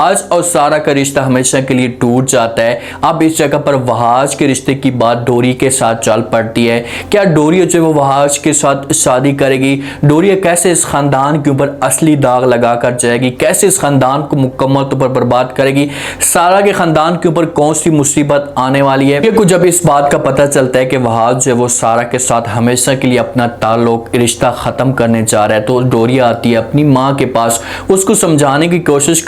आज और सारा का रिश्ता हमेशा के लिए टूट जाता है। अब इस जगह पर वहाज के रिश्ते की बात डोरी के साथ चल पड़ती है। क्या डोरिया जो वो वहाज के साथ शादी करेगी? डोरिया कैसे इस खानदान के ऊपर असली दाग लगा कर जाएगी? कैसे इस खानदान को मुकम्मल तौर पर बर्बाद करेगी? सारा के खानदान के ऊपर कौन सी मुसीबत आने वाली है? कुछ जब इस बात का पता चलता है कि वहाज जो वो सारा के साथ हमेशा के लिए अपना ताल्लुक रिश्ता खत्म करने जा रहा है, तो डोरिया आती है अपनी माँ के पास, उसको समझाने की कोशिश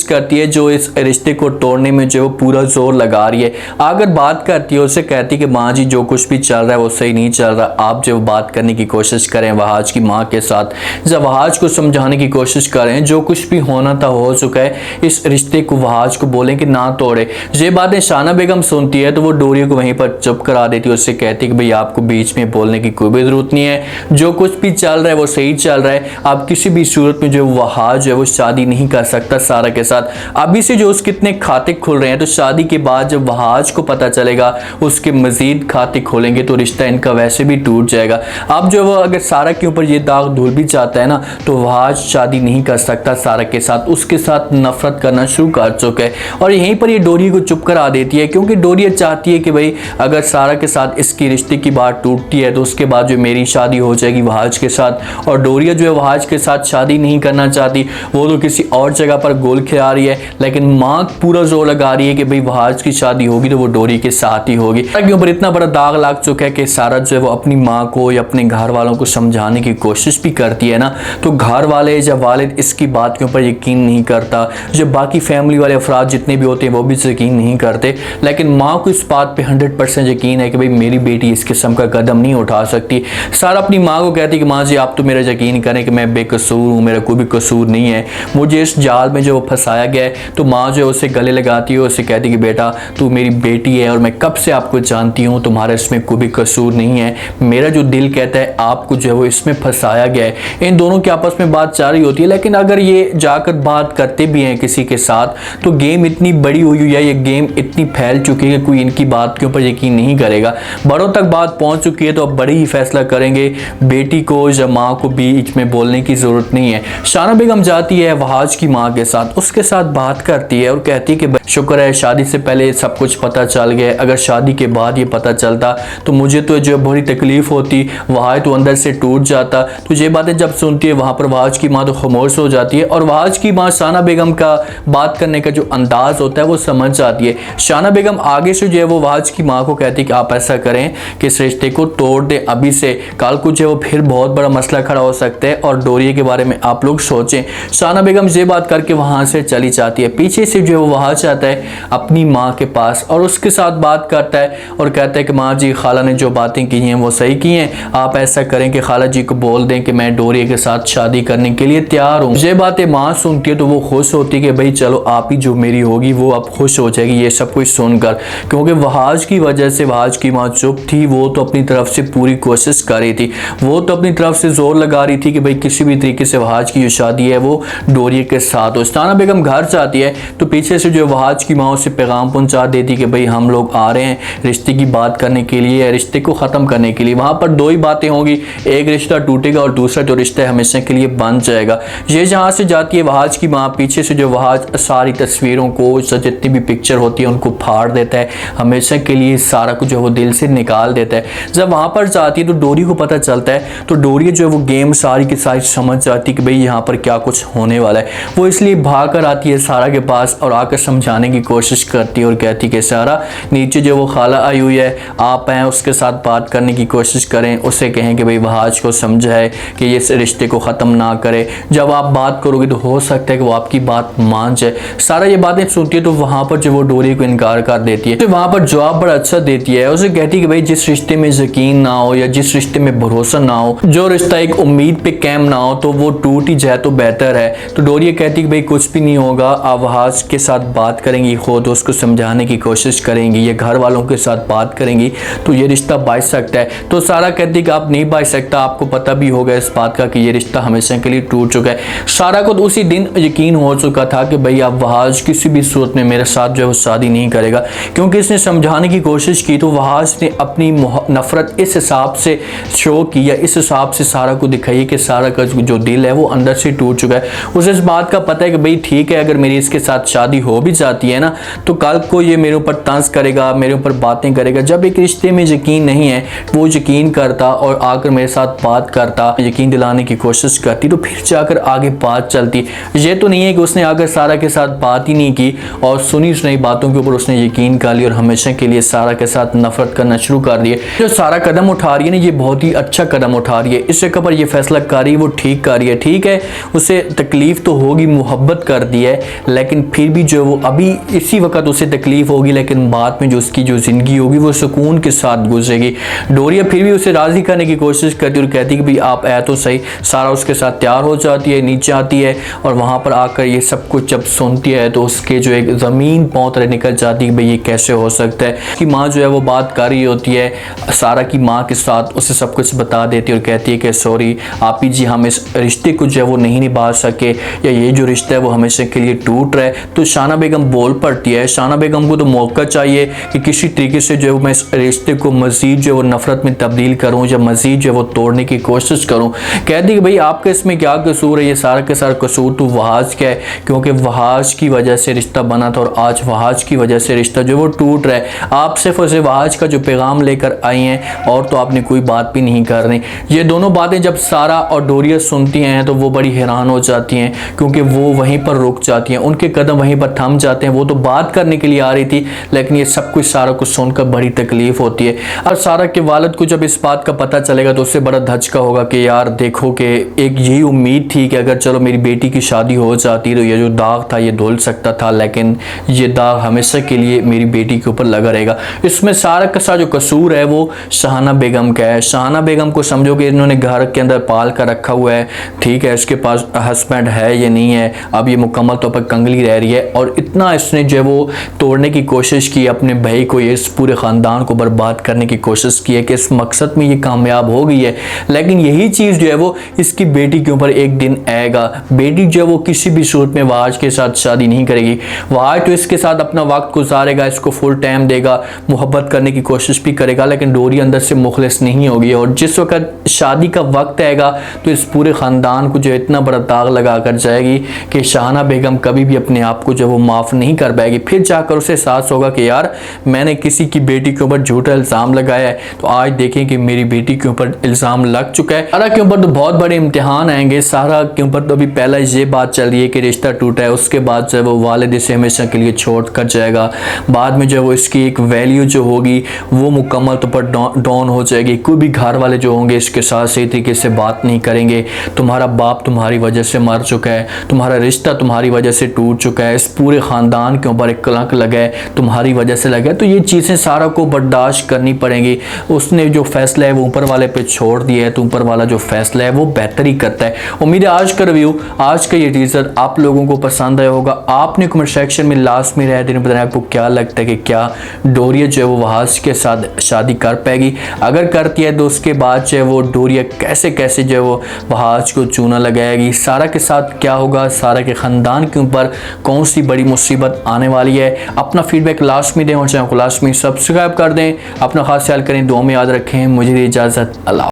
करती है, जो इस रिश्ते को तोड़ने में जो पूरा जोर लगा रही है। आकर बात करती है, उससे कहती है कि माँ जी जो कुछ भी चल रहा है वो सही नहीं चल रहा, आप जो बात करने की कोशिश करें वहाज की माँ के साथ, जब वहाज को समझाने की कोशिश करें, जो कुछ भी होना था हो चुका है, इस रिश्ते को वहाज को बोलें कि ना तोड़े। ये बातें शाना बेगम सुनती है तो वो डोरिया को वहीं पर चुप करा देती है, उससे कहती है कि भाई आपको बीच में बोलने की कोई भी जरूरत नहीं है, जो कुछ भी चल रहा है वो सही चल रहा है, आप किसी भी सूरत में जो वहाज है वो शादी नहीं कर सकता सारा के साथ। अभी से जो उसके इतने खाते खुल रहे हैं, तो शादी के बाद जब वहाज को पता चलेगा उसके मजीद खाते खोलेंगे तो रिश्ता इनका वैसे भी टूट जाएगा। अब जो वो अगर सारा के ऊपर ये दाग धुल भी चाहता है ना, तो वहाज शादी नहीं कर सकता सारा के साथ, उसके साथ नफरत करना शुरू कर चुका है। और यहीं पर ये डोरिया को चुप करा देती है, क्योंकि डोरिया चाहती है कि भाई अगर सारा के साथ इसकी रिश्ते की बात टूटती है तो उसके बाद जो मेरी शादी हो जाएगी वहाज के साथ। और डोरिया जो है वहाज के साथ शादी नहीं करना चाहती, वो तो किसी और जगह पर गोल खिला रही है, लेकिन माँ पूरा जोर लगा रही है कि भाई वहाज की शादी होगी तो वो डोरी के साथ ही होगी। के ऊपर इतना बड़ा दाग लग चुका है कि सारा जो है वो अपनी माँ को या अपने घर वालों को समझाने की कोशिश भी करती है ना, तो घर वाले या वालिद इसकी बात के ऊपर यकीन नहीं करता, जो बाकी फैमिली वाले अफराद जितने भी होते हैं वो भी यकीन नहीं करते, लेकिन माँ को इस बात पे 100% यकीन है कि भाई मेरी बेटी इस किस्म का कदम नहीं उठा सकती। सारा अपनी माँ को कहती है कि माँ जी आप तो मेरा यकीन करें कि मैं बेकसूर हूँ, मेरा कोई भी कसूर नहीं है, मुझे इस जाल में जो फंसाया गया है। तो माँ जो है उसे गले लगाती है, उसे कहती है कि बेटा तू मेरी बेटी है और मैं कब से आपको जानती हूँ, तुम्हारा इसमें कोई भी कसूर नहीं है, मेरा जो दिल कहता है आपको जो है वो इसमें फंसाया गया है। इन दोनों की आपस में बात चल रही होती है, लेकिन अगर ये जाकर बात करते भी हैं किसी के साथ तो गेम इतनी बड़ी हुई है, ये गेम इतनी फैल चुकी है कि कोई इनकी बात के ऊपर यकीन नहीं करेगा। बड़ों तक बात पहुँच चुकी है तो अब बड़े ही फैसला करेंगे, बेटी को या माँ को बीच में बोलने की ज़रूरत नहीं है। शाना बेगम जाती है वहाज की माँ के साथ, उसके साथ बात करती है और कहती है कि शुक्र है शादी से पहले सब कुछ पता चल गया, अगर शादी के बाद ये पता चलता तो मुझे तो जो बड़ी तकलीफ होती, वहाँ तो अंदर से टूट जाता। तो ये बातें जब सुनती है वहाँ पर वहाज की माँ तो खामोश हो जाती है, और वहाज की माँ शाना बेगम का बात करने का जो अंदाज होता है वो समझ जाती है। शाना बेगम आगे से जो है वो वहाज की माँ को कहती है कि आप ऐसा करें कि इस रिश्ते को तोड़ दें अभी से, कल को जो है वो फिर बहुत बड़ा मसला खड़ा हो सकता है और डोरिया के बारे में आप लोग सोचें। शाना बेगम ये बात करके वहाँ से चली जाती है। पीछे से जो है वो वहाज जाता है अपनी माँ के पास और उसके साथ बात करता है और कहता है कि माँ जी खाला ने जो बातें की हैं वो सही की हैं, आप ऐसा करें कि खाला जी को बोल दें कि मैं डोरिया के साथ शादी करने के लिए तैयार हूँ। ये बातें माँ सुनती है तो वो खुश होती है कि भाई चलो आप ही जो मेरी होगी, वो अब खुश हो जाएगी ये सब कुछ सुनकर, क्योंकि वहाज की वजह से वहाज की माँ चुप थी, वो तो अपनी तरफ से पूरी कोशिश कर रही थी, वो तो अपनी तरफ से जोर लगा रही थी कि भाई किसी भी तरीके से वहाज की जो शादी है वो डोरिया के साथ हो। शाना बेगम घर जाती है तो पीछे से जो वहाज की माँ उसे पैगाम पहुंचा देती कि भाई हम लोग आ रहे हैं रिश्ते की बात करने के लिए, रिश्ते को ख़त्म करने के लिए। वहाँ पर दो ही बातें होंगी, एक रिश्ता टूटेगा और दूसरा जो रिश्ता है हमेशा के लिए बन जाएगा। ये जहाँ से जाती है वहाज की माँ, पीछे से जो वहाज सारी तस्वीरों को जितनी भी पिक्चर होती है उनको फाड़ देता है, हमेशा के लिए सारा कुछ जो है वो दिल से निकाल देता है। जब वहाँ पर जाती है तो डोरी को पता चलता है, तो डोरी जो है वो गेम सारी की सारी समझ जाती है कि भाई यहाँ पर क्या कुछ होने वाला है। वो इसलिए भाग कर आती है सारा के पास और आकर समझाने की कोशिश करती है और कहती कि सारा नीचे जो वो खाला आई हुई है, आप हैं उसके साथ बात करने की कोशिश करें, उसे कहें कि भाई वहाज को समझाए कि ये इस रिश्ते को ख़त्म ना करे, जब आप बात करोगे तो हो सकता है कि वो आपकी बात मान जाए। सारा ये बातें सुनती है तो वहाँ पर जो वो डोरी को इनकार कर देती है, तो वहाँ पर जवाब बड़ा अच्छा देती है, उसे कहती है कि भाई जिस रिश्ते में यकीन ना हो या जिस रिश्ते में भरोसा ना हो, जो रिश्ता एक उम्मीद पे कायम ना हो, तो वो टूट ही जाए तो बेहतर है। तो डोरिया कहती है कि भाई कुछ भी नहीं होगा, आप वहाज के साथ बात करेंगी, खुद उसको समझाने की कोशिश करेंगी या घर वालों के साथ बात करेंगी तो ये रिश्ता बच सकता है। तो सारा कहती है कि आप नहीं बच सकता, आपको पता भी होगा इस बात का कि ये रिश्ता हमेशा के लिए टूट चुका है। सारा को तो उसी दिन यकीन हो चुका था कि भाई अब वहाज किसी भी सूरत में मेरे साथ जो है वो शादी नहीं करेगा, क्योंकि इसने समझाने की कोशिश की तो वहाज ने अपनी नफरत इस हिसाब से शो की या इस हिसाब से सारा को दिखाई कि सारा का जो दिल है वो अंदर से टूट चुका है। उसे इस बात का पता है कि भाई ठीक है, अगर मेरी इसके साथ शादी हो भी जाती है ना तो कल को ये मेरे ऊपर तंज करेगा, मेरे ऊपर बातें करेगा। जब एक रिश्ते में यकीन नहीं है, वो यकीन करता और आकर मेरे साथ बात करता, यकीन दिलाने की कोशिश करती, तो फिर जाकर आगे बात चलती। ये तो नहीं है कि उसने आकर सारा के साथ बात ही नहीं की और सुनी सुनाई बातों के ऊपर उसने यकीन कर लिया और हमेशा के लिए सारा के साथ नफरत करना शुरू कर दिए। जो सारा कदम उठा रही है ना, ये बहुत ही अच्छा कदम उठा रही है। इस जगह पर ये फैसला कर रही है, वो ठीक कर रही है। ठीक है, उसे तकलीफ तो होगी, मोहब्बत कर दी है, लेकिन फिर भी जो वो अभी इसी वक्त उसे तकलीफ होगी, लेकिन बाद में जो उसकी जो ज़िंदगी होगी वो सुकून के साथ गुजरेगी। डोरिया फिर भी उसे राज़ी करने की कोशिश करती है और कहती है कि भाई आप ऐ तो सही। सारा उसके साथ तैयार हो जाती है, नीचे आती है और वहाँ पर आकर ये सब कुछ जब सुनती है तो उसके जो एक ज़मीन पाँव तले निकल जाती है कि भाई ये कैसे हो सकता है। कि माँ जो है वो बात कर रही होती है सारा की माँ के साथ, उसे सब कुछ बता देती है और कहती है कि सॉरी आपी जी, हम इस रिश्ते को जो है वो नहीं निभा सके, या ये जो रिश्ता है वो हमेशा के लिए टूट रहा है। तो शाना बेगम बोल पड़ती है, शाना बेगम को तो मौका चाहिए कि किसी तरीके से जो है मैं इस रिश्ते को मज़ीद जो है वो नफ़रत में तब्दील करूँ या मज़ीद जो है वो तोड़ने की कोशिश करूँ। कहती कि भाई आपके इसमें क्या कसूर है, ये सारा के सारा कसूर तो वहाज का है, क्योंकि वहाज की वजह से रिश्ता बना था और आज वहाज की वजह से रिश्ता जो वो टूट रहा है। आप सिर्फ उसे वहाज का जो पैगाम लेकर आई हैं और तो आपने कोई बात भी नहीं कर रही। ये दोनों बातें जब सारा और डोरिया सुनती हैं तो वो बड़ी हैरान हो जाती हैं, क्योंकि वो वहीं पर रुक जाती हैं, उनके कदम वहीं पर थम जाते हैं। वो तो बात करने के लिए आ रही थी, लेकिन ये सब कुछ सारा कुछ सुनकर बड़ी तकलीफ होती है। और सारा के वालिद को जब इस बात का पता चलेगा तो उससे बड़ा धचका होगा कि यार देखो कि एक यही उम्मीद थी कि अगर चलो मेरी बेटी की शादी हो जाती तो ये जो दाग था ये धुल सकता था, लेकिन ये दाग हमेशा के लिए मेरी बेटी के ऊपर लगा रहेगा। इसमें सारा का सारा जो कसूर है वो शाहाना बेगम का है। शाहाना बेगम को समझो कि इन्होंने घर के अंदर पाल कर रखा हुआ है, ठीक है, इसके पास हस्बैंड है या नहीं है, अब ये मुकम्मल तौर पर कंगली रह रही है और इतना इसने जो है वो तोड़ने की कोशिश की, अपने भाई को, ये इस पूरे ख़ानदान को बर्बाद करने की कोशिश की है कि इस मकसद में ये कामयाब हो गई है। लेकिन यही चीज़ जो है वो इसकी बेटी के ऊपर एक दिन आएगा। बेटी जो है वो किसी भी सूरत में वहाज के साथ शादी नहीं करेगी। वहाज तो इसके साथ अपना वक्त गुजारेगा, इसको फुल टाइम देगा, मोहब्बत करने की कोशिश भी करेगा, लेकिन डोरी अंदर से मुखलिस नहीं होगी। और जिस वक्त शादी का वक्त आएगा तो इस पूरे ख़ानदान को जो इतना बड़ा दाग लगा कर जाएगी कि शाहाना बेगम कभी भी अपने आप को जो वो माफ़ नहीं कर पाएगी। फिर जाकर उसे एहसास होगा कि यार मैंने किसी की बेटी के ऊपर झूठा इल्ज़ाम लगाया है, तो आज देखें कि मेरी बेटी के ऊपर इल्ज़ाम लग चुका है। सारा के ऊपर तो बहुत बड़े इम्तिहान आएंगे। सारा के ऊपर तो अभी पहला ये बात चल रही है कि रिश्ता टूटा है, उसके बाद जो है वो वालिद इसे हमेशा के लिए छोड़ कर जाएगा। बाद में जो है वो इसकी एक वैल्यू जो होगी वो मुकम्मल तौर पर डाउन हो जाएगी। कोई भी घर वाले जो होंगे इसके साथ सही तरीके से बात नहीं करेंगे। तुम्हारा बाप तुम्हारी वजह से मर चुका है, तुम्हारा रिश्ता तुम्हारी वजह से टूट चुका है, इस पूरे ख़ानदान के ऊपर एक कलंक लगा है, तुम्हारी वजह से लगा है। तो ये चीज़ें सारा को बर्दाश्त करनी पड़ेंगी। उसने जो फैसला है वो ऊपर वाले पे छोड़ दिया है, तो ऊपर वाला जो फैसला है वो बेहतर ही करता है। उम्मीद है आज का रिव्यू, आज का ये टीजर आप लोगों को पसंद आया होगा। आपने कमेंट सेक्शन में लास्ट में रह देने बताना आपको क्या लगता है कि क्या डोरिया जो है वो वहाज के साथ शादी कर पाएगी। अगर करती है तो उसके बाद जो है वो डोरिया कैसे कैसे जो है वो वहाज को चूना लगाएगी, सारा के साथ क्या होगा, सारा के ख़ानदान के ऊपर कौन सी बड़ी मुसीबत आने वाली है। अपना फीडबैक लास्ट में दें और चैनल को लास्ट में सब्सक्राइब कर दें। अपना खास ख्याल करें, दुआ में याद रखें। मुझे इजाज़त, अल्लाह।